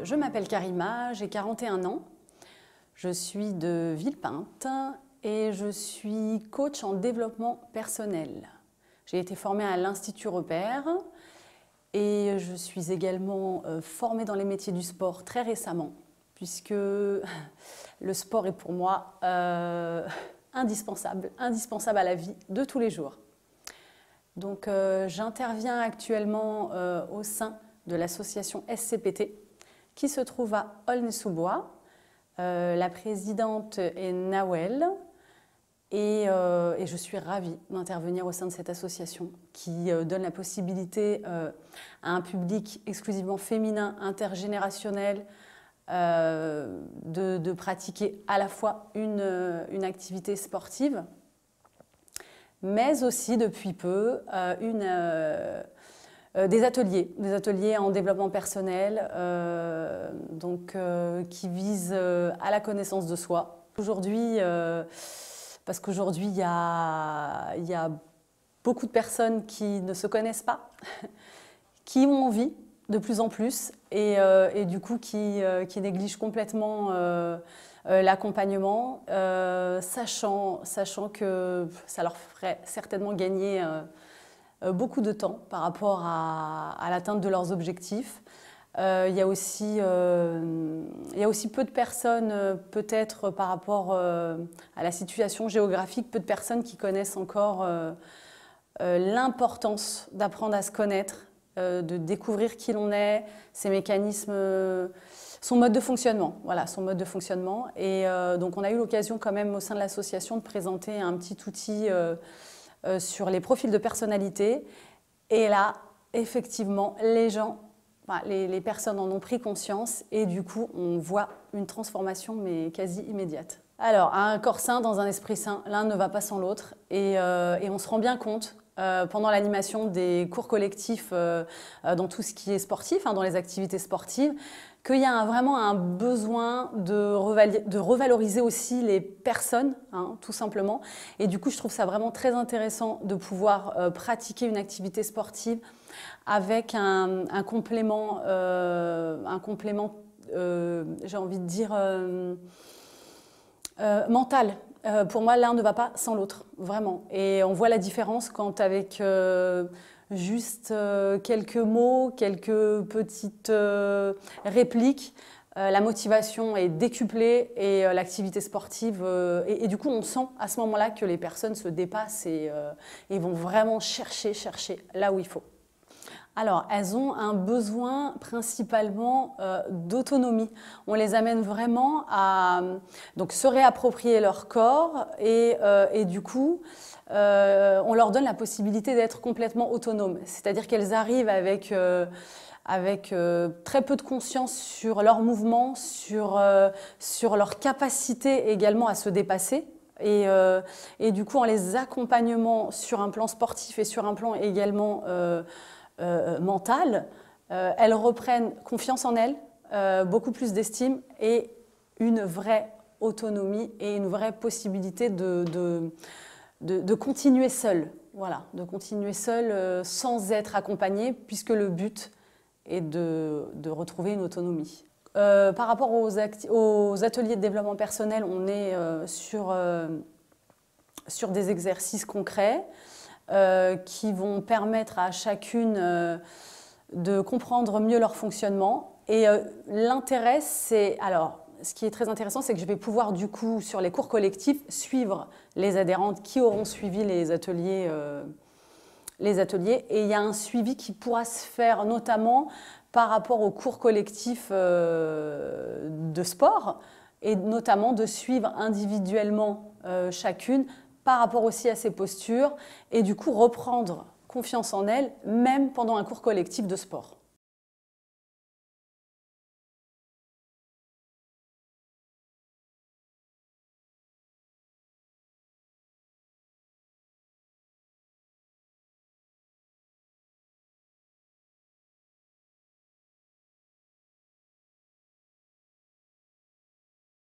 Je m'appelle Karima, j'ai 41 ans. Je suis de Villepinte et je suis coach en développement personnel. J'ai été formée à l'Institut Repère et je suis également formée dans les métiers du sport très récemment, puisque le sport est pour moi indispensable à la vie de tous les jours. Donc j'interviens actuellement au sein de l'association SCPT qui se trouve à Aulnay-sous-Bois. La présidente est Nawel et je suis ravie d'intervenir au sein de cette association qui donne la possibilité à un public exclusivement féminin, intergénérationnel, de pratiquer à la fois une activité sportive, mais aussi depuis peu des ateliers en développement personnel qui visent à la connaissance de soi. Aujourd'hui, parce qu'aujourd'hui il y a beaucoup de personnes qui ne se connaissent pas, qui ont envie de plus en plus et du coup qui négligent complètement l'accompagnement, sachant que ça leur ferait certainement gagner beaucoup de temps par rapport à l'atteinte de leurs objectifs. Il y a aussi peu de personnes, peut-être par rapport à la situation géographique, peu de personnes qui connaissent encore l'importance d'apprendre à se connaître, de découvrir qui l'on est, ses mécanismes, son mode de fonctionnement. Voilà, son mode de fonctionnement. Et donc on a eu l'occasion quand même au sein de l'association de présenter un petit outil sur les profils de personnalité. Et là, effectivement, les personnes en ont pris conscience et du coup, on voit une transformation mais quasi immédiate. Alors, un corps sain dans un esprit sain, l'un ne va pas sans l'autre et on se rend bien compte pendant l'animation des cours collectifs dans tout ce qui est sportif, dans les activités sportives, qu'il y a vraiment un besoin de revaloriser aussi les personnes, tout simplement. Et du coup, je trouve ça vraiment très intéressant de pouvoir pratiquer une activité sportive avec un complément, j'ai envie de dire, mental. Pour moi, l'un ne va pas sans l'autre, vraiment. Et on voit la différence quand avec juste quelques mots, quelques petites répliques, la motivation est décuplée et l'activité sportive, et du coup on sent à ce moment-là que les personnes se dépassent et vont vraiment chercher là où il faut. Alors, elles ont un besoin principalement d'autonomie. On les amène vraiment à donc, se réapproprier leur corps et du coup, on leur donne la possibilité d'être complètement autonomes. C'est-à-dire qu'elles arrivent avec très peu de conscience sur leurs mouvements, sur leur capacité également à se dépasser. Et du coup, en les accompagnant sur un plan sportif et sur un plan également mentale, elles reprennent confiance en elles, beaucoup plus d'estime et une vraie autonomie et une vraie possibilité de continuer seule. Voilà, de continuer seule sans être accompagnée, puisque le but est de retrouver une autonomie. Par rapport aux ateliers de développement personnel, on est sur des exercices concrets qui vont permettre à chacune de comprendre mieux leur fonctionnement. Et l'intérêt, c'est... Alors, ce qui est très intéressant, c'est que je vais pouvoir, du coup, sur les cours collectifs, suivre les adhérentes qui auront suivi les ateliers. Et il y a un suivi qui pourra se faire notamment par rapport aux cours collectifs de sport, et notamment de suivre individuellement chacune, par rapport aussi à ses postures, et du coup reprendre confiance en elle, même pendant un cours collectif de sport.